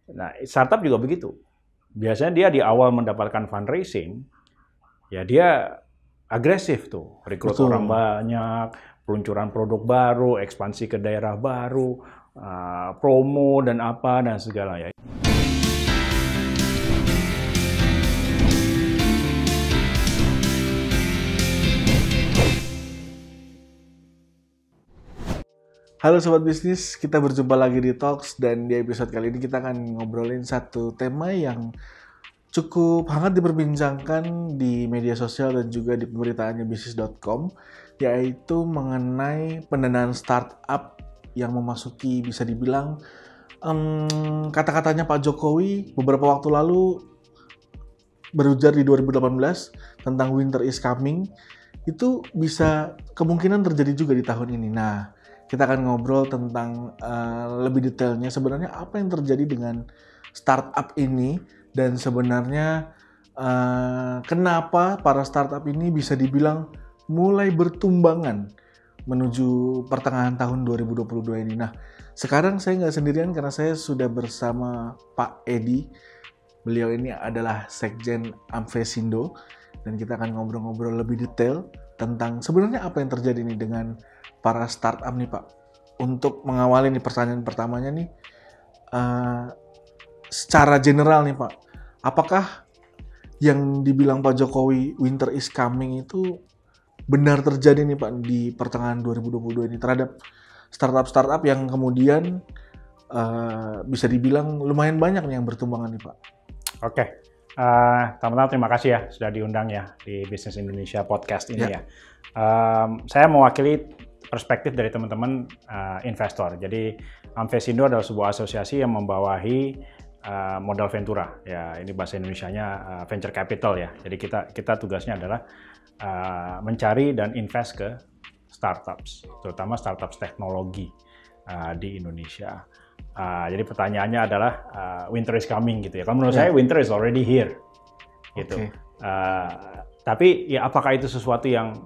Nah, startup juga begitu. Biasanya dia di awal mendapatkan fundraising, ya dia agresif tuh, rekrut orang Betul. banyak, peluncuran produk baru, ekspansi ke daerah baru, promo dan apa dan segala ya. Halo Sobat Bisnis, kita berjumpa lagi di Talks dan di episode kali ini kita akan ngobrolin satu tema yang cukup hangat diperbincangkan di media sosial dan juga di pemberitaannya bisnis.com, yaitu mengenai pendanaan startup yang memasuki bisa dibilang kata-katanya Pak Jokowi beberapa waktu lalu berujar di 2018 tentang winter is coming, itu bisa kemungkinan terjadi juga di tahun ini. Nah, kita akan ngobrol tentang lebih detailnya sebenarnya apa yang terjadi dengan startup ini dan sebenarnya kenapa para startup ini bisa dibilang mulai bertumbangan menuju pertengahan tahun 2022 ini. Nah, sekarang saya nggak sendirian karena saya sudah bersama Pak Edi. Beliau ini adalah Sekjen Amfesindo dan kita akan ngobrol-ngobrol lebih detail tentang sebenarnya apa yang terjadi nih dengan para startup nih Pak. Untuk mengawali nih pertanyaan pertamanya nih, secara general nih Pak, apakah yang dibilang Pak Jokowi winter is coming itu benar terjadi nih Pak di pertengahan 2022 ini terhadap startup-startup yang kemudian bisa dibilang lumayan banyak nih yang bertumbangan nih Pak? Oke, teman-teman terima kasih ya sudah diundang ya di Bisnis Indonesia Podcast ini ya. Saya mewakili perspektif dari teman-teman investor. Jadi Amfesindo adalah sebuah asosiasi yang membawahi modal ventura. Ya, ini bahasa Indonesianya venture capital ya. Jadi kita tugasnya adalah mencari dan invest ke startups, terutama startups teknologi di Indonesia. Jadi pertanyaannya adalah winter is coming gitu ya. Kalau menurut saya winter is already here gitu. Tapi ya apakah itu sesuatu yang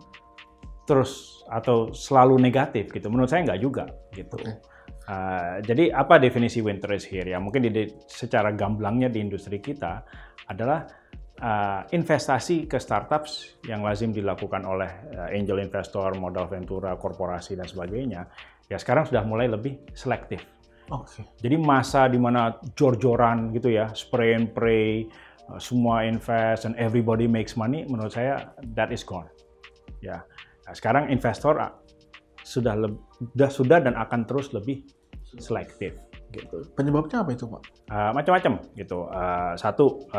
terus atau selalu negatif gitu? Menurut saya nggak juga gitu. Jadi apa definisi winter is here ya? Mungkin secara gamblangnya di industri kita adalah investasi ke startups yang lazim dilakukan oleh angel investor, modal ventura, korporasi dan sebagainya. Ya sekarang sudah mulai lebih selektif. Jadi masa di mana jor-joran gitu ya, spray and pray, semua invest and everybody makes money, menurut saya that is gone. Ya, nah, sekarang investor sudah dan akan terus lebih selektif. Gitu. Penyebabnya apa itu Pak? Macam-macam gitu. Satu,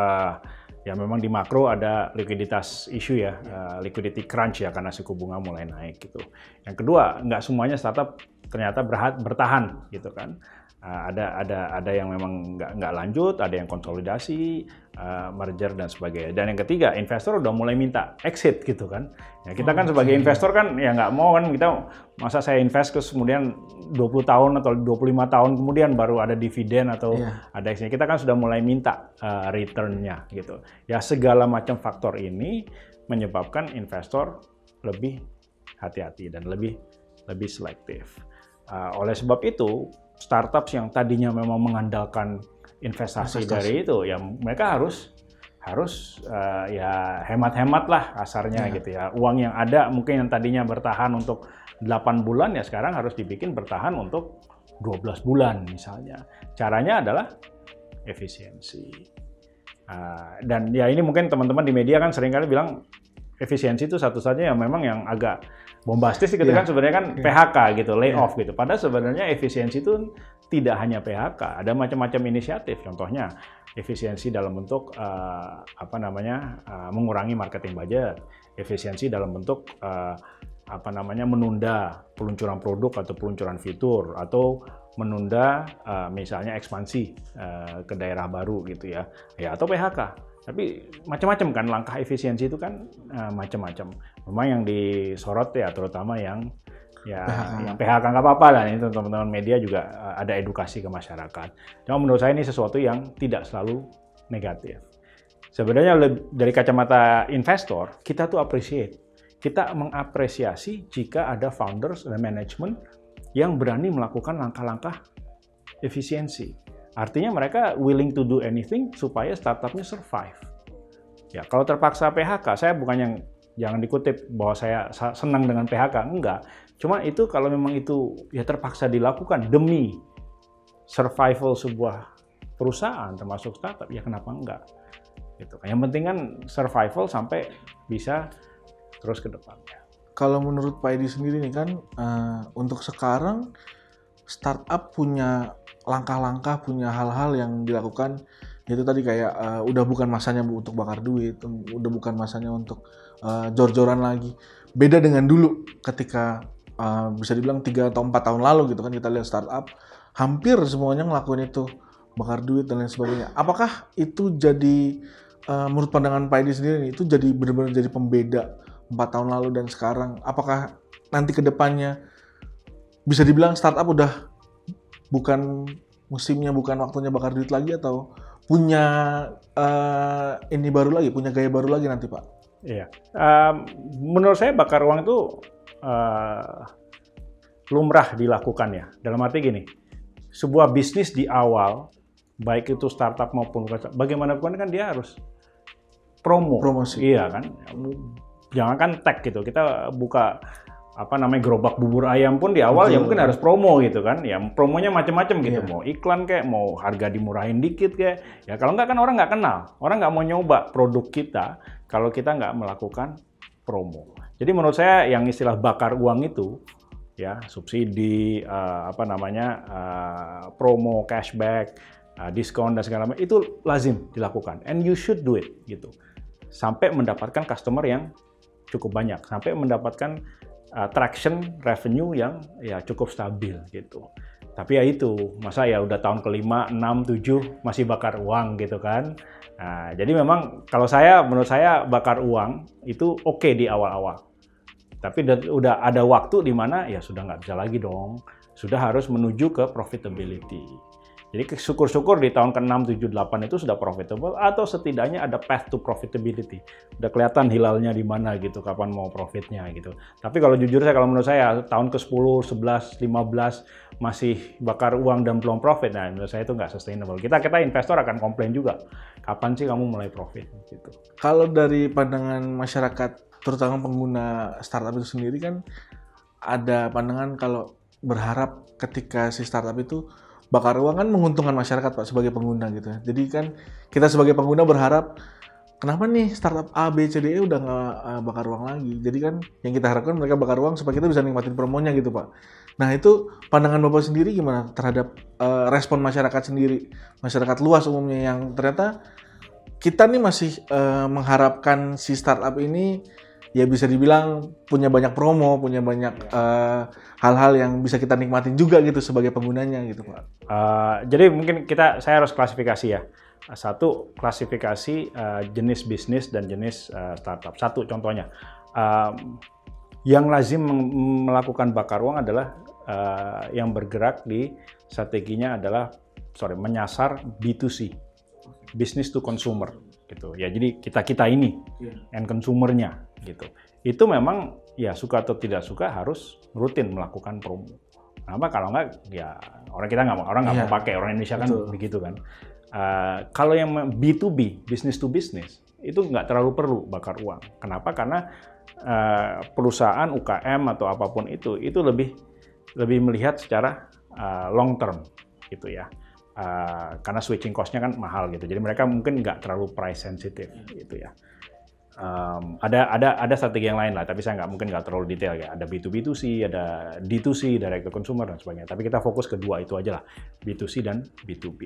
ya memang di makro ada likuiditas isu ya, liquidity crunch ya karena suku bunga mulai naik gitu. Yang kedua, nggak semuanya startup ternyata bertahan gitu kan. Ada yang memang nggak lanjut, ada yang konsolidasi, merger dan sebagainya. Dan yang ketiga, investor udah mulai minta exit gitu kan. Ya, kita kan sebagai investor kan ya nggak mau kan, kita masa saya invest terus kemudian 20 tahun atau 25 tahun kemudian baru ada dividen atau ada exit. Kita kan sudah mulai minta return-nya gitu. Ya segala macam faktor ini menyebabkan investor lebih hati-hati dan lebih selektif. Oleh sebab itu, startups yang tadinya memang mengandalkan investasi dari itu, ya mereka harus ya hemat-hemat lah kasarnya gitu ya. Uang yang ada mungkin yang tadinya bertahan untuk 8 bulan ya sekarang harus dibikin bertahan untuk 12 bulan misalnya. Caranya adalah efisiensi. Dan ya ini mungkin teman-teman di media kan seringkali bilang efisiensi itu satu-satunya yang memang yang agak bombastis gitu kan sebenarnya kan PHK gitu, layoff gitu. Padahal sebenarnya efisiensi itu tidak hanya PHK, ada macam-macam inisiatif. Contohnya efisiensi dalam bentuk mengurangi marketing budget, efisiensi dalam bentuk menunda peluncuran produk atau peluncuran fitur atau menunda misalnya ekspansi ke daerah baru gitu ya atau PHK. Tapi macam-macam kan langkah efisiensi itu kan macam-macam. Memang yang disorot ya terutama yang PHK nggak apa-apa lah, ini teman-teman media juga ada edukasi ke masyarakat. Cuma menurut saya ini sesuatu yang tidak selalu negatif. Sebenarnya dari kacamata investor kita tuh appreciate, kita mengapresiasi jika ada founders dan management yang berani melakukan langkah-langkah efisiensi. Artinya mereka willing to do anything supaya startupnya survive. Ya, kalau terpaksa PHK, saya bukan yang jangan dikutip bahwa saya senang dengan PHK, enggak. Cuma itu kalau memang itu ya terpaksa dilakukan demi survival sebuah perusahaan termasuk startup, ya kenapa enggak? Gitu. Yang penting kan survival sampai bisa terus ke depannya. Kalau menurut Pak Edi sendiri nih kan, untuk sekarang startup punya langkah-langkah, punya hal-hal yang dilakukan. Itu tadi kayak udah bukan masanya untuk bakar duit, udah bukan masanya untuk jor-joran lagi. Beda dengan dulu ketika bisa dibilang 3 atau 4 tahun lalu gitu kan, kita lihat startup hampir semuanya ngelakuin itu, bakar duit dan lain sebagainya. Apakah itu jadi menurut pandangan Pak Edi sendiri nih, itu jadi benar-benar jadi pembeda 4 tahun lalu dan sekarang? Apakah nanti ke depannya bisa dibilang startup udah bukan musimnya, bukan waktunya bakar duit lagi, atau punya ini baru lagi, punya gaya baru lagi nanti, Pak? Iya, menurut saya bakar uang itu lumrah dilakukan ya. Dalam arti gini, sebuah bisnis di awal, baik itu startup maupun bagaimanapun kan dia harus promosi. Iya kan, jangan kan tag gitu. Kita buka gerobak bubur ayam pun di awal ya mungkin harus promo gitu kan, ya promonya macam-macam gitu, mau iklan kayak, mau harga dimurahin dikit kayak, ya kalau nggak kan orang nggak kenal, orang nggak mau nyoba produk kita kalau kita nggak melakukan promo. Jadi menurut saya yang istilah bakar uang itu, ya subsidi, promo, cashback, diskon dan segala macam itu lazim dilakukan, and you should do it gitu, sampai mendapatkan customer yang cukup banyak, sampai mendapatkan traction revenue yang ya cukup stabil gitu. Tapi ya itu, masa ya udah tahun ke-5, 6, 7 masih bakar uang gitu kan. Nah, jadi memang kalau menurut saya bakar uang itu oke di awal-awal. Tapi udah ada waktu di mana ya sudah nggak bisa lagi dong. Sudah harus menuju ke profitability. Jadi syukur-syukur di tahun ke-6, 7, 8 itu sudah profitable, atau setidaknya ada path to profitability. Udah kelihatan hilalnya di mana gitu, kapan mau profitnya gitu. Tapi kalau jujur kalau menurut saya tahun ke-10, 11, 15 masih bakar uang dan belum profit, nah menurut saya itu nggak sustainable. Kita investor akan komplain juga, kapan sih kamu mulai profit gitu. Kalau dari pandangan masyarakat, terutama pengguna startup itu sendiri kan, ada pandangan kalau berharap ketika si startup itu bakar uang kan menguntungkan masyarakat, Pak, sebagai pengguna gitu. Jadi kan kita sebagai pengguna berharap, kenapa nih startup A, B, C, D, E udah nggak bakar uang lagi. Jadi kan yang kita harapkan mereka bakar uang supaya kita bisa nikmatin promonya gitu, Pak. Nah itu pandangan Bapak sendiri gimana terhadap respon masyarakat sendiri, masyarakat luas umumnya yang ternyata kita nih masih mengharapkan si startup ini ya bisa dibilang punya banyak promo, punya banyak hal-hal yang bisa kita nikmatin juga gitu sebagai penggunanya gitu, Pak. Jadi mungkin saya harus klasifikasi ya. Satu, klasifikasi jenis bisnis dan jenis startup. Satu contohnya, yang lazim melakukan bakar uang adalah yang bergerak di strateginya adalah menyasar B2C, business to consumer gitu ya. Jadi kita ini end consumer-nya gitu. Itu memang ya suka atau tidak suka harus rutin melakukan promo. Kenapa? Kalau nggak ya orang nggak mau pakai, orang Indonesia kan begitu kan. Kalau yang B2B, business to business, itu nggak terlalu perlu bakar uang. Kenapa? Karena perusahaan UKM atau apapun itu lebih melihat secara long term gitu ya. Karena switching cost-nya kan mahal gitu. Jadi mereka mungkin nggak terlalu price sensitive gitu ya. Ada strategi yang lain lah, tapi saya mungkin nggak terlalu detail ya. Ada B2B2C, ada D2C, direct to consumer dan sebagainya. Tapi kita fokus ke dua itu aja lah, B2C dan B2B.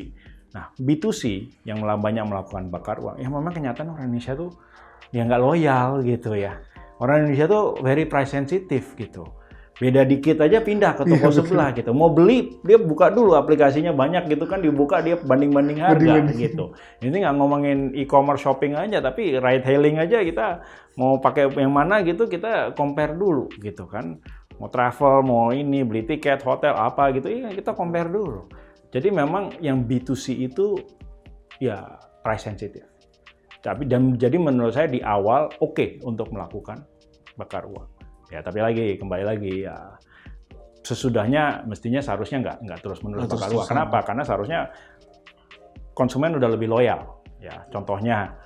Nah, B2C yang banyak melakukan bakar uang, ya memang kenyataan orang Indonesia tuh ya nggak loyal gitu ya. Orang Indonesia tuh very price sensitive gitu. Beda dikit aja pindah ke toko sebelah gitu. Mau beli, dia buka dulu aplikasinya banyak gitu kan, dibuka dia banding-banding harga gitu. Ini nggak ngomongin e-commerce shopping aja, tapi ride hailing aja kita mau pakai yang mana gitu, kita compare dulu gitu kan. Mau travel, mau ini, beli tiket, hotel, apa gitu, ya kita compare dulu. Jadi memang yang B2C itu ya price sensitive. Jadi menurut saya di awal oke untuk melakukan bakar uang. Ya, tapi kembali lagi ya, sesudahnya mestinya seharusnya nggak terus-menerus bakar uang. Kenapa? Karena seharusnya konsumen udah lebih loyal. Ya, contohnya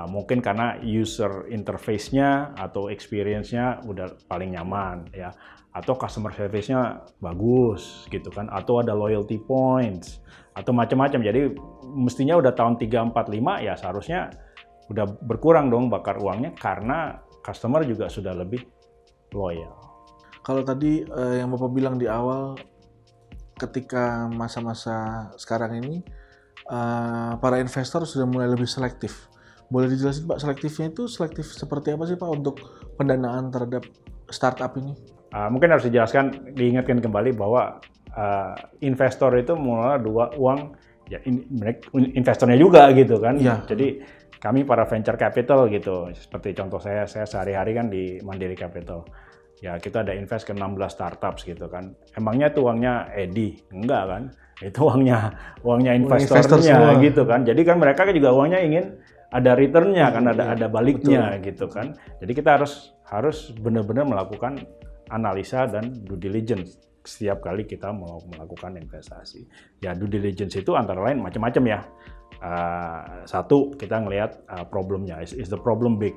mungkin karena user interface-nya atau experience-nya udah paling nyaman, ya, atau customer service-nya bagus, gitu kan, atau ada loyalty points, atau macam-macam. Jadi mestinya udah tahun 3, 4, 5 ya seharusnya udah berkurang dong bakar uangnya karena customer juga sudah lebih loyal. Kalau tadi yang Bapak bilang di awal, ketika masa-masa sekarang ini para investor sudah mulai lebih selektif. Boleh dijelasin Pak, selektifnya itu selektif seperti apa sih Pak untuk pendanaan terhadap startup ini? Mungkin harus dijelaskan, diingatkan kembali bahwa investor itu mulai dua uang, ya investornya juga gitu kan. Ya. Jadi kami para venture capital gitu, seperti contoh saya sehari-hari kan di Mandiri Capital. Ya kita ada invest ke 16 startups gitu kan. Emangnya itu uangnya Edi? Enggak kan? Itu uangnya investornya gitu kan. Jadi kan mereka juga uangnya ingin ada returnnya kan, ada baliknya. Betul. Gitu kan. Jadi kita harus benar-benar melakukan analisa dan due diligence setiap kali kita mau melakukan investasi. Ya due diligence itu antara lain macam-macam ya. Satu, kita ngelihat problemnya, is the problem big?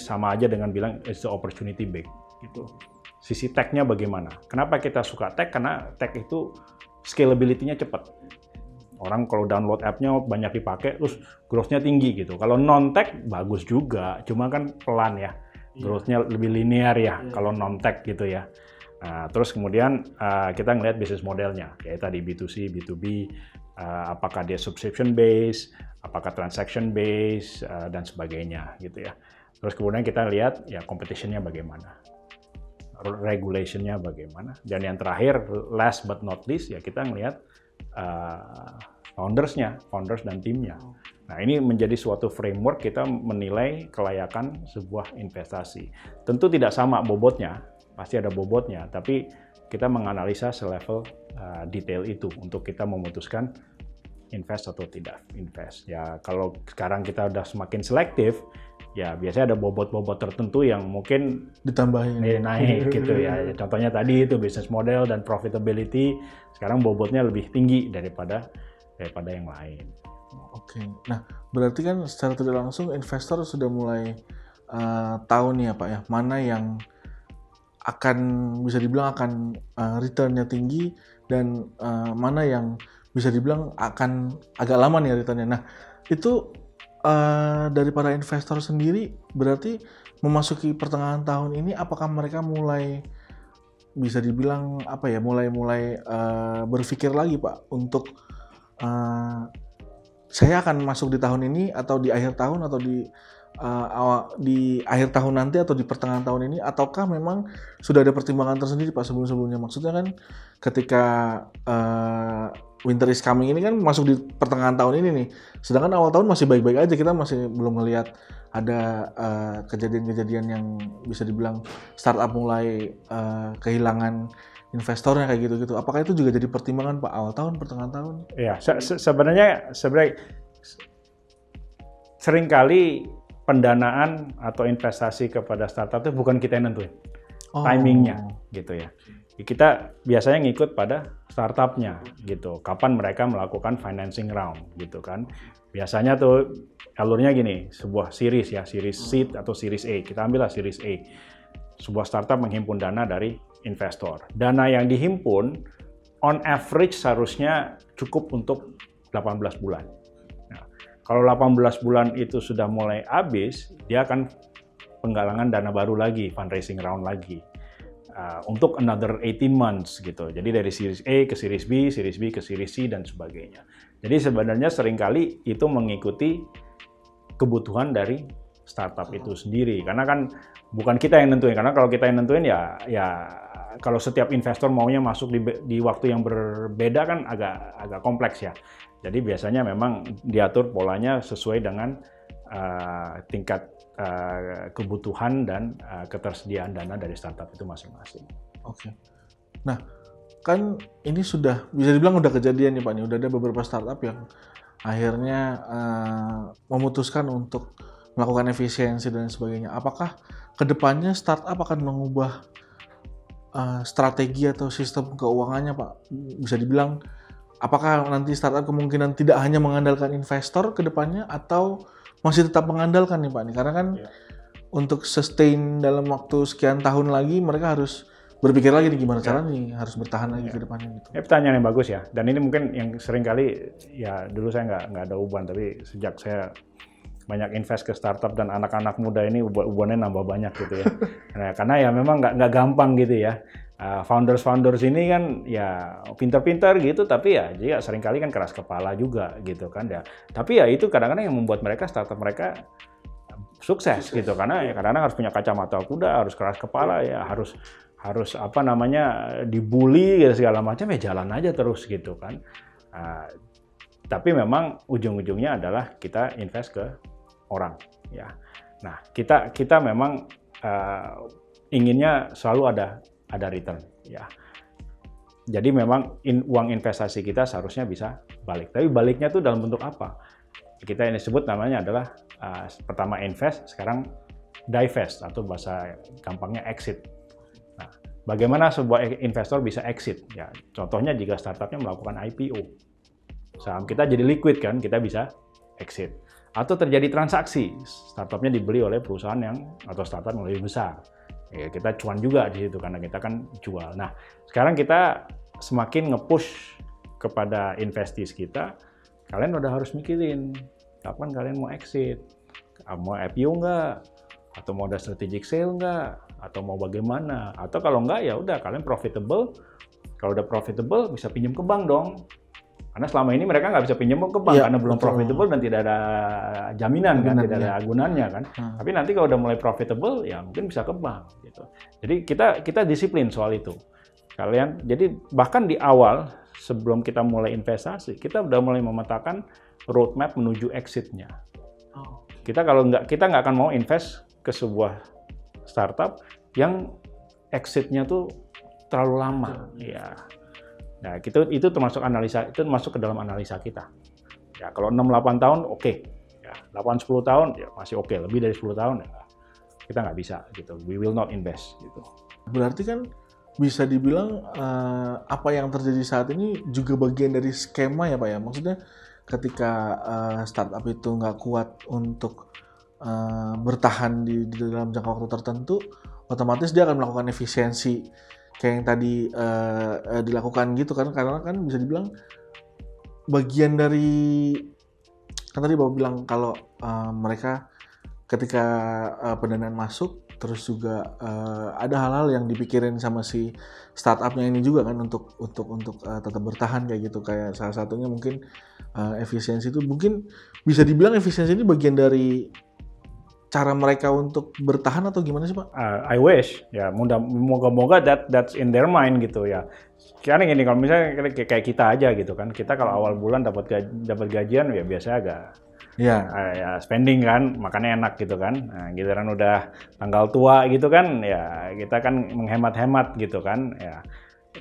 Sama aja dengan bilang is the opportunity big gitu. Sisi tech-nya bagaimana? Kenapa kita suka tech? Karena tech itu scalability-nya cepat. Orang kalau download app-nya banyak dipakai, terus growth-nya tinggi gitu. Kalau non-tech bagus juga, cuma kan pelan ya. Growth-nya lebih linear ya kalau non-tech gitu ya. Nah, terus kemudian kita ngelihat bisnis modelnya, kayak tadi B2C, B2B, apakah dia subscription base, apakah transaction base, dan sebagainya gitu ya. Terus kemudian kita lihat ya competition-nya bagaimana, regulation-nya bagaimana, dan yang terakhir last but not least ya kita ngelihat founders dan timnya. Nah ini menjadi suatu framework kita menilai kelayakan sebuah investasi. Tentu tidak sama bobotnya, pasti ada bobotnya, tapi kita menganalisa selevel detail itu untuk kita memutuskan invest atau tidak invest. Ya kalau sekarang kita udah semakin selektif, ya biasanya ada bobot-bobot tertentu yang mungkin ditambahin naik gitu ya. Contohnya tadi itu business model dan profitability sekarang bobotnya lebih tinggi daripada yang lain. Oke, nah berarti kan secara tidak langsung investor sudah mulai tahu nih ya Pak ya, mana yang akan bisa dibilang akan return-nya tinggi dan mana yang bisa dibilang akan agak lama nih returnnya. Nah itu dari para investor sendiri berarti memasuki pertengahan tahun ini, apakah mereka mulai bisa dibilang apa ya, mulai berpikir lagi Pak untuk saya akan masuk di tahun ini atau di akhir tahun atau di akhir tahun nanti atau di pertengahan tahun ini, ataukah memang sudah ada pertimbangan tersendiri Pak sebelum-sebelumnya? Maksudnya kan ketika winter is coming ini kan masuk di pertengahan tahun ini nih, sedangkan awal tahun masih baik-baik aja, kita masih belum melihat ada kejadian-kejadian yang bisa dibilang startup mulai kehilangan investornya kayak gitu-gitu. Apakah itu juga jadi pertimbangan Pak awal tahun, pertengahan tahun? Iya, sebenarnya seringkali pendanaan atau investasi kepada startup itu bukan kita yang nentuin timingnya gitu ya. Kita biasanya ngikut pada startupnya gitu. Kapan mereka melakukan financing round gitu kan. Biasanya tuh alurnya gini, sebuah series ya, series seed atau series A. Kita ambillah series A. Sebuah startup menghimpun dana dari investor. Dana yang dihimpun on average seharusnya cukup untuk 18 bulan. Nah, kalau 18 bulan itu sudah mulai habis, dia akan penggalangan dana baru lagi, fundraising round lagi. Untuk another 18 months gitu. Jadi dari series A ke series B ke series C dan sebagainya. Jadi sebenarnya seringkali itu mengikuti kebutuhan dari startup itu sendiri. Karena kan bukan kita yang nentuin. Karena kalau kita yang nentuin ya kalau setiap investor maunya masuk di waktu yang berbeda kan agak kompleks ya. Jadi biasanya memang diatur polanya sesuai dengan tingkat kebutuhan dan ketersediaan dana dari startup itu masing-masing. Oke. Nah, kan ini sudah bisa dibilang udah kejadian nih Pak, nih udah ada beberapa startup yang akhirnya memutuskan untuk melakukan efisiensi dan sebagainya. Apakah kedepannya startup akan mengubah strategi atau sistem keuangannya Pak? Bisa dibilang apakah nanti startup kemungkinan tidak hanya mengandalkan investor ke depannya atau masih tetap mengandalkan nih Pak nih? Karena kan untuk sustain dalam waktu sekian tahun lagi mereka harus berpikir lagi nih gimana cara nih harus bertahan lagi ke depannya gitu. Pertanyaan yang bagus ya. Dan ini mungkin yang sering kali ya dulu saya nggak ada uban, tapi sejak saya banyak invest ke startup dan anak-anak muda ini ubannya nambah banyak gitu ya. Nah, karena ya memang nggak gampang gitu ya. Founders ini kan ya pintar-pintar gitu, tapi ya juga seringkali kan keras kepala juga gitu kan ya. Tapi ya itu kadang-kadang yang membuat startup mereka sukses gitu, karena ya kadang-kadang harus punya kacamata kuda, harus keras kepala ya, harus apa namanya dibully ya segala macam ya jalan aja terus gitu kan. Tapi memang ujung-ujungnya adalah kita invest ke orang ya. Nah kita memang inginnya selalu ada return ya. Jadi memang uang investasi kita seharusnya bisa balik. Tapi baliknya tuh dalam bentuk apa? Kita ini sebut namanya adalah pertama invest, sekarang divest atau bahasa gampangnya exit. Nah, bagaimana sebuah investor bisa exit? Ya, contohnya jika startupnya melakukan IPO, saham kita jadi liquid kan, kita bisa exit. Atau terjadi transaksi, startupnya dibeli oleh perusahaan atau startup yang lebih besar. Ya, kita cuan juga di situ karena kita kan jual. Nah, sekarang kita semakin nge-push kepada investees kita, kalian udah harus mikirin kapan kalian mau exit, mau IPO nggak, atau mau ada strategic sale nggak, atau mau bagaimana, atau kalau nggak ya udah kalian profitable, kalau udah profitable bisa pinjam ke bank dong. Karena selama ini mereka nggak bisa pinjam ke bank karena belum profitable dan tidak ada jaminan kan, tidak ada agunannya kan. Tapi nanti kalau udah mulai profitable, ya mungkin bisa ke bank gitu. Jadi kita disiplin soal itu. Kalian, jadi bahkan di awal sebelum kita mulai investasi, kita udah mulai memetakan roadmap menuju exitnya. Kita nggak akan mau invest ke sebuah startup yang exitnya tuh terlalu lama. Ya. Nah, itu termasuk analisa, itu masuk ke dalam analisa kita. Ya, kalau 6-8 tahun oke. Ya, 8-10 tahun ya masih oke, lebih dari 10 tahun ya kita nggak bisa gitu. We will not invest gitu. Berarti kan bisa dibilang apa yang terjadi saat ini juga bagian dari skema ya Pak ya. Maksudnya ketika startup itu nggak kuat untuk bertahan di dalam jangka waktu tertentu, otomatis dia akan melakukan efisiensi kayak yang tadi dilakukan gitu kan, karena kan bisa dibilang bagian dari kan tadi Bapak bilang kalau mereka ketika pendanaan masuk terus juga ada hal-hal yang dipikirin sama si startupnya ini juga kan untuk tetap bertahan kayak gitu, kayak salah satunya mungkin efisiensi itu mungkin bisa dibilang efisiensi ini bagian dari cara mereka untuk bertahan atau gimana sih Pak? I wish ya, moga-moga that's in their mind gitu ya. Karena gini, kalau misalnya kayak kita aja gitu kan, kita kalau awal bulan dapat gajian ya biasanya agak ya spending kan, makannya enak gitu kan. Nah, giliran udah tanggal tua gitu kan, ya kita kan menghemat-hemat gitu kan. Ya.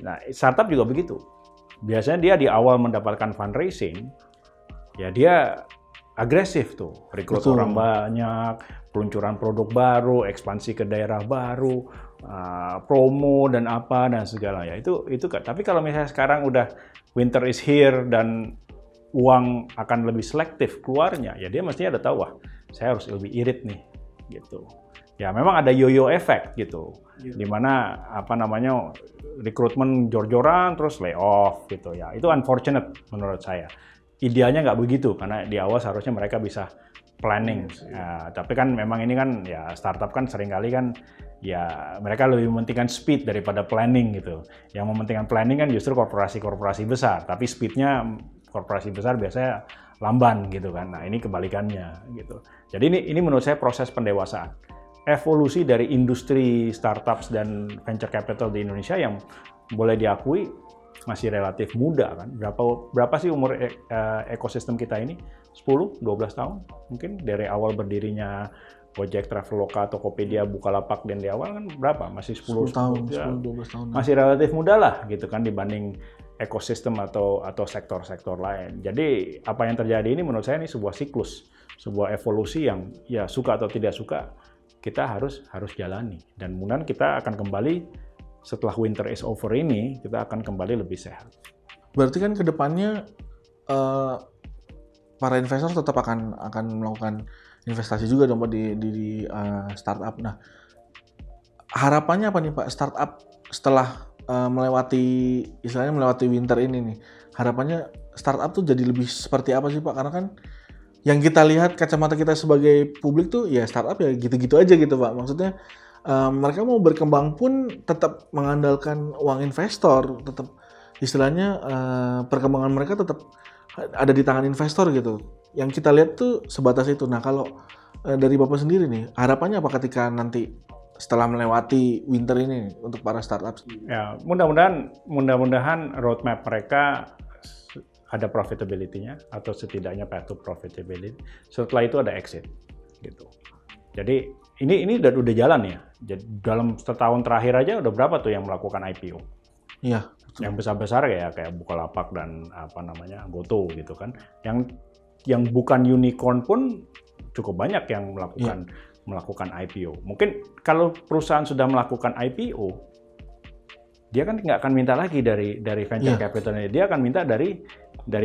Nah, startup juga begitu. Biasanya dia di awal mendapatkan fundraising, ya dia agresif tuh, rekrut orang banyak, peluncuran produk baru, ekspansi ke daerah baru, promo dan apa dan segala ya itu. Tapi kalau misalnya sekarang udah winter is here dan uang akan lebih selektif keluarnya, ya dia mestinya udah tahu, wah saya harus lebih irit nih, gitu. Ya memang ada yo-yo effect gitu, dimana apa namanya rekrutmen jor-joran terus layoff gitu ya. Itu unfortunate menurut saya. Idealnya nggak begitu, karena di awal seharusnya mereka bisa planning. Ya, tapi kan memang ini kan ya startup kan seringkali kan ya mereka lebih mementingkan speed daripada planning gitu. Yang mementingkan planning kan justru korporasi-korporasi besar, tapi speednya korporasi besar biasanya lamban gitu kan. Nah ini kebalikannya gitu. Jadi ini menurut saya proses pendewasaan. Evolusi dari industri startups dan venture capital di Indonesia yang boleh diakui masih relatif muda kan. Berapa sih umur ekosistem kita ini? 10, 12 tahun mungkin dari awal berdirinya Gojek, Traveloka, Tokopedia, Bukalapak dan di awal kan berapa? Masih 10 tahun, ya, 10-12 tahun. Masih relatif muda lah gitu kan dibanding ekosistem atau sektor-sektor lain. Jadi apa yang terjadi ini menurut saya ini sebuah siklus, sebuah evolusi yang ya suka atau tidak suka kita harus jalani, dan mudah-mudahan kita akan kembali setelah winter is over ini, kita akan kembali lebih sehat. Berarti kan kedepannya para investor tetap akan melakukan investasi juga dong Pak di startup. Nah, harapannya apa nih Pak startup setelah melewati winter ini nih? Harapannya startup tuh jadi lebih seperti apa sih Pak? Karena kan yang kita lihat kacamata kita sebagai publik tuh ya startup ya gitu-gitu aja gitu Pak. Maksudnya mereka mau berkembang pun tetap mengandalkan uang investor, tetap istilahnya perkembangan mereka tetap ada di tangan investor gitu. Yang kita lihat tuh sebatas itu. Nah kalau dari Bapak sendiri nih, harapannya apa ketika nanti setelah melewati winter ini untuk para startup? Ya, mudah-mudahan roadmap mereka ada profitability-nya atau setidaknya path to profitability. Setelah itu ada exit, gitu. Jadi ini udah jalan ya. Jadi dalam setahun terakhir aja udah berapa tuh yang melakukan IPO? Iya. Yang besar-besar kayak Bukalapak dan GoTo gitu kan. Yang bukan unicorn pun cukup banyak yang melakukan IPO. Mungkin kalau perusahaan sudah melakukan IPO, dia kan nggak akan minta lagi dari venture capitalnya, dia akan minta dari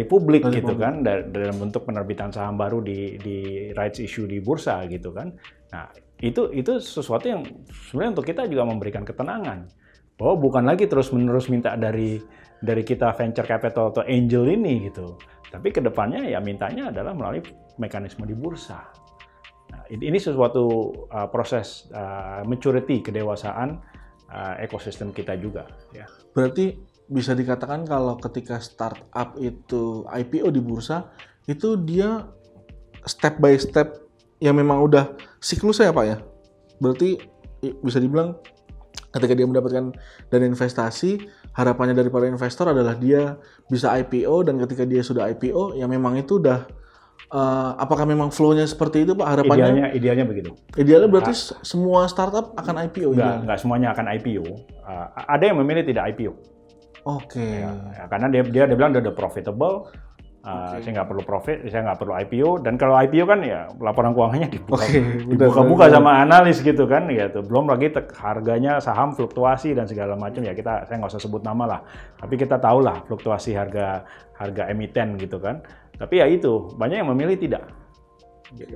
publik gitu kan, dalam bentuk penerbitan saham baru di rights issue di bursa gitu kan. Nah itu sesuatu yang sebenarnya untuk kita juga memberikan ketenangan bahwa bukan lagi terus-menerus minta dari kita venture capital atau angel ini gitu, tapi kedepannya ya mintanya adalah melalui mekanisme di bursa. Nah, ini sesuatu proses maturity, kedewasaan ekosistem kita juga ya. Berarti bisa dikatakan kalau ketika startup itu IPO di bursa itu dia step by step yang memang udah siklusnya ya Pak ya. Berarti bisa dibilang ketika dia mendapatkan dana investasi, harapannya dari para investor adalah dia bisa IPO, dan ketika dia sudah IPO ya memang itu udah apakah memang flow-nya seperti itu Pak harapannya? Idealnya begitu. Idealnya berarti semua startup akan IPO? Enggak semuanya akan IPO. Ada yang memilih tidak IPO. Oke. Ya, karena dia bilang udah profitable, saya nggak perlu profit, saya nggak perlu IPO. Dan kalau IPO kan ya laporan keuangannya dibuka sama analis gitu kan, gitu. Belum lagi harganya saham fluktuasi dan segala macam ya, saya nggak usah sebut nama lah. Tapi kita tahu lah fluktuasi harga emiten gitu kan. Tapi ya itu banyak yang memilih tidak.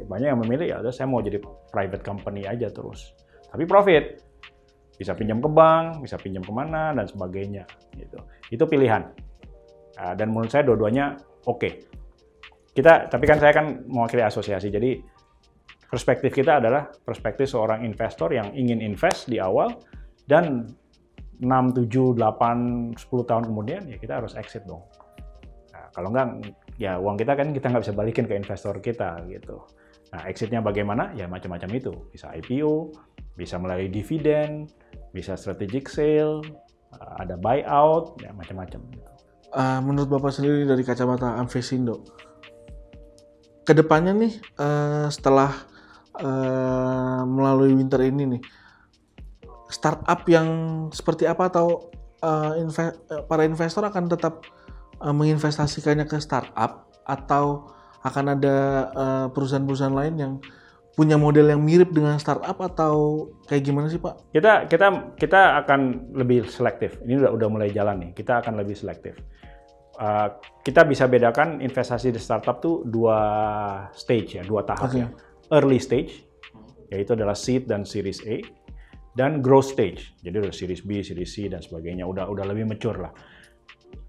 Banyak yang memilih ya saya mau jadi private company aja terus. Tapi profit. Bisa pinjam ke bank, bisa pinjam kemana, dan sebagainya. Gitu. Itu pilihan. Dan menurut saya dua-duanya oke. Tapi kan saya kan mewakili asosiasi, jadi perspektif kita adalah perspektif seorang investor yang ingin invest di awal, dan 6, 7, 8, 10 tahun kemudian ya kita harus exit dong. Nah, kalau enggak, ya uang kita nggak bisa balikin ke investor kita gitu. Nah, exitnya bagaimana? Ya macam-macam itu. Bisa IPO, bisa melalui dividen, bisa strategic sale, ada buyout, ya macam-macam. Menurut Bapak sendiri dari kacamata Amvesindo, kedepannya nih setelah melalui winter ini nih, startup yang seperti apa, atau para investor akan tetap menginvestasikannya ke startup, atau akan ada perusahaan-perusahaan lain yang punya model yang mirip dengan startup, atau kayak gimana sih Pak? Kita akan lebih selektif. Ini udah mulai jalan nih. Kita akan lebih selektif. Kita bisa bedakan investasi di startup tuh dua stage ya, dua tahap ya. Early stage, yaitu adalah seed dan series A, dan growth stage. Jadi udah series B, series C dan sebagainya. Udah lebih mature lah.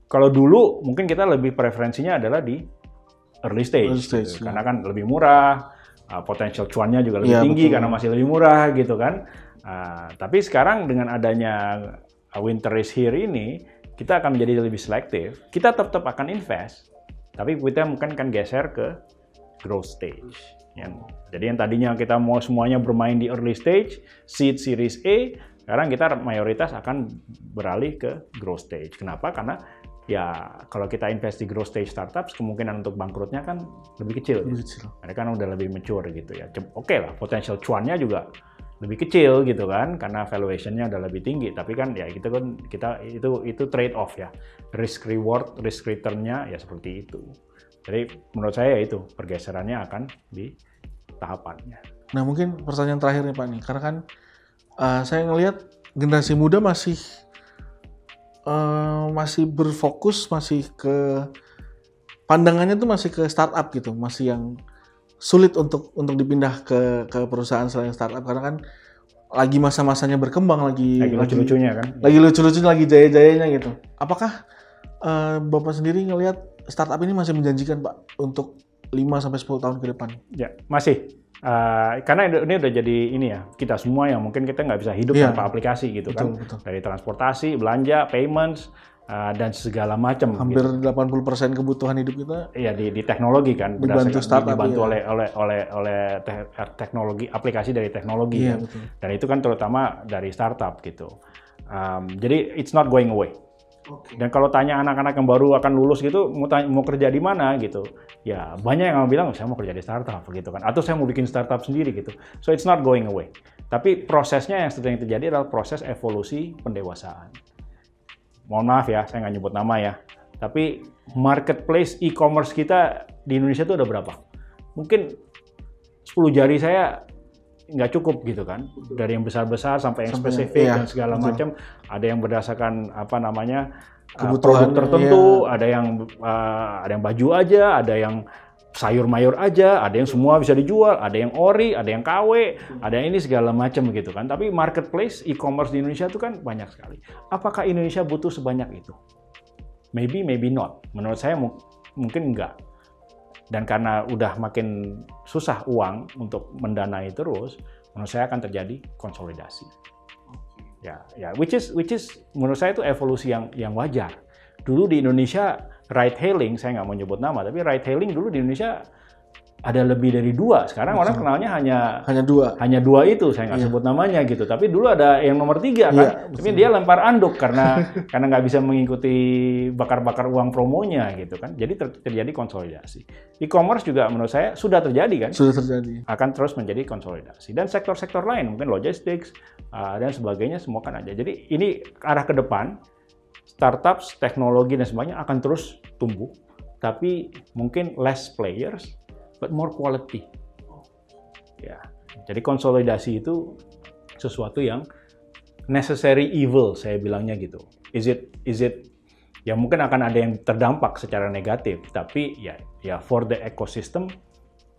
Kalau dulu mungkin kita lebih preferensinya adalah di early stage gitu. Karena kan lebih murah. Potensial cuannya juga lebih tinggi, betul. Karena masih lebih murah gitu kan. Tapi sekarang dengan adanya winter is here ini, kita akan menjadi lebih selektif. Kita tetap akan invest, tapi kita mungkin akan geser ke growth stage. Jadi yang tadinya kita mau semuanya bermain di early stage, seed, series A, sekarang kita mayoritas akan beralih ke growth stage. Kenapa? Karena ya kalau kita invest di growth stage startups, kemungkinan untuk bangkrutnya kan lebih kecil. Mereka kan udah lebih mature gitu ya. Oke lah, potensial cuannya juga lebih kecil gitu kan, karena valuation-nya udah lebih tinggi. Tapi kan ya itu trade off ya. Risk reward, risk return-nya ya seperti itu. Jadi menurut saya itu pergeserannya akan di tahapannya. Nah mungkin pertanyaan terakhir nih Pak nih, karena kan saya ngelihat generasi muda masih masih berfokus masih ke pandangannya tuh masih ke startup gitu, masih yang sulit untuk dipindah ke perusahaan selain startup karena kan lagi masa-masanya berkembang, lagi lucu-lucunya kan, lagi lucu-lucunya, lagi jaya-jayanya gitu. Apakah Bapak sendiri ngelihat startup ini masih menjanjikan Pak untuk 5-10 tahun ke depan? Ya, masih. Karena ini udah jadi ini ya, kita semua yang mungkin kita nggak bisa hidup tanpa aplikasi gitu kan. Betul. Dari transportasi, belanja, payments, dan segala macam. Hampir gitu. 80% kebutuhan hidup kita iya di teknologi kan, dibantu startup, dibantu oleh teknologi, aplikasi dari teknologi kan. Betul. Dan itu kan terutama dari startup gitu. Jadi it's not going away. Okay. Dan kalau tanya anak-anak yang baru akan lulus gitu, mau kerja di mana gitu, ya banyak yang bilang saya mau kerja di startup gitu kan, atau saya mau bikin startup sendiri gitu. So it's not going away. Tapi prosesnya yang sedang terjadi adalah proses evolusi pendewasaan. Mohon maaf ya, saya nggak nyebut nama ya. Tapi marketplace e-commerce kita di Indonesia itu ada berapa? Mungkin 10 jari saya nggak cukup gitu kan. Dari yang besar-besar sampai yang spesifik dan segala macam. Ada yang berdasarkan produk tertentu, ada yang baju aja, ada yang sayur mayur aja, ada yang semua bisa dijual, ada yang ori, ada yang KW, ada yang ini segala macam gitu kan. Tapi marketplace e-commerce di Indonesia itu kan banyak sekali. Apakah Indonesia butuh sebanyak itu? Maybe not. Menurut saya mungkin enggak. Dan karena udah makin susah uang untuk mendanai terus, menurut saya akan terjadi konsolidasi. Ya, which is menurut saya itu evolusi yang wajar. Dulu di Indonesia ride hailing, saya nggak mau nyebut nama, tapi ride hailing dulu di Indonesia ada lebih dari 2. Sekarang orang kenalnya hanya 2 itu, saya nggak sebut namanya gitu. Tapi dulu ada yang nomor 3 kan, tapi dia lempar anduk karena nggak bisa mengikuti bakar-bakar uang promonya gitu kan. Jadi terjadi konsolidasi. E-commerce juga menurut saya sudah terjadi kan. Sudah terjadi. Akan terus menjadi konsolidasi. Dan sektor-sektor lain, mungkin logistics dan sebagainya semua kan ada. Jadi ini arah ke depan, startups, teknologi dan sebagainya akan terus tumbuh. Tapi mungkin less players, but more quality. Ya, jadi konsolidasi itu sesuatu yang necessary evil, saya bilangnya gitu. Is it? Ya mungkin akan ada yang terdampak secara negatif, tapi ya for the ecosystem,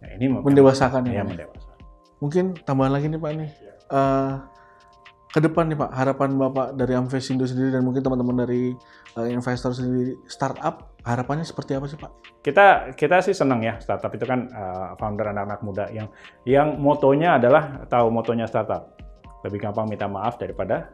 ya ini mendewasakan ya. Mendewasakan. Mungkin tambahan lagi nih Pak nih. Ke depan nih Pak, harapan Bapak dari Amvesindo sendiri dan mungkin teman-teman dari investor sendiri, startup, harapannya seperti apa sih Pak? Kita sih senang ya, startup itu kan founder anak-anak muda yang motonya adalah, tahu motonya startup, lebih gampang minta maaf daripada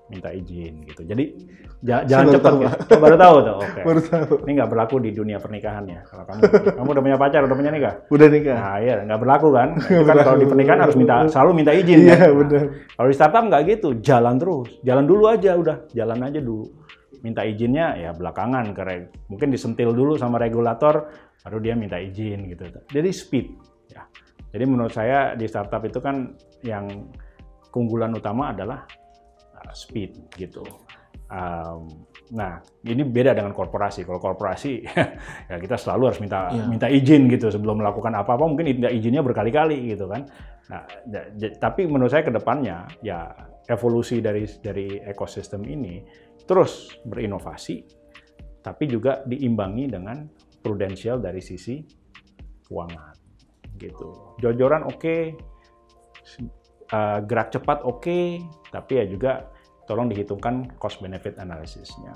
minta izin gitu. Jadi jangan cepat gitu. Baru tahu tuh. Oke. Baru tahu. Ini nggak berlaku di dunia pernikahan ya. Kalau kamu udah punya pacar, udah punya nikah? Udah nikah. Nah, iya nggak berlaku kan. Itu kan kalau di pernikahan harus selalu minta izin. Iya, kan? benar. Kalau di startup nggak gitu, jalan terus. Jalan dulu aja udah, jalan aja dulu. Minta izinnya ya belakangan, mungkin disentil dulu sama regulator, baru dia minta izin gitu. Jadi speed ya. Jadi menurut saya di startup itu kan yang keunggulan utama adalah speed gitu. Nah, ini beda dengan korporasi. Kalau korporasi ya kita selalu harus minta izin gitu sebelum melakukan apa-apa, mungkin izinnya berkali-kali gitu kan. Nah, tapi menurut saya ke depannya ya evolusi dari ekosistem ini terus berinovasi, tapi juga diimbangi dengan prudensial dari sisi keuangan gitu. Jor-joran oke, gerak cepat oke, tapi ya juga tolong dihitungkan cost benefit analisisnya,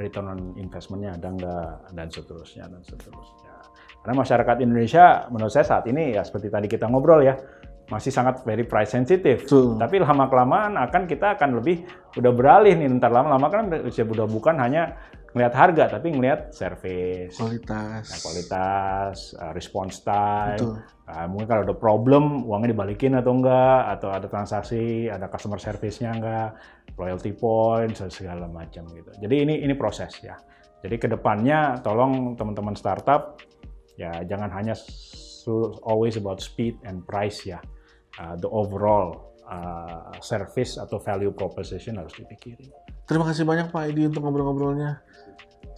return on investment-nya ada nggak, dan seterusnya. Karena masyarakat Indonesia menurut saya saat ini ya seperti tadi kita ngobrol ya, masih sangat very price sensitive. Tapi lama-kelamaan kita akan lebih udah beralih nih, ntar lama-lama kan udah bukan hanya ngelihat harga, tapi ngelihat service, kualitas, response time. Mungkin kalau ada problem, uangnya dibalikin atau enggak, atau ada transaksi, ada customer service-nya enggak, loyalty points, segala macam gitu. Jadi ini proses ya. Jadi kedepannya tolong teman-teman startup ya jangan hanya always about speed and price ya. The overall service atau value proposition harus dipikirin. Terima kasih banyak Pak Edi untuk ngobrol-ngobrolnya.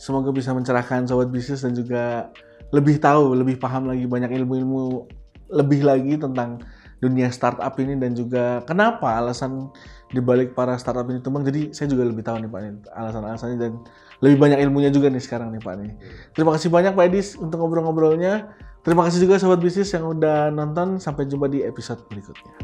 Semoga bisa mencerahkan sobat bisnis dan juga lebih tahu, lebih paham lagi, banyak ilmu-ilmu lebih lagi tentang dunia startup ini dan juga kenapa alasan di balik para startup ini tumbang. Jadi saya juga lebih tahu nih Pak nih alasan-alasannya dan lebih banyak ilmunya juga nih sekarang nih Pak nih. Terima kasih banyak Pak Edi untuk ngobrol-ngobrolnya. Terima kasih juga sobat bisnis yang udah nonton. Sampai jumpa di episode berikutnya.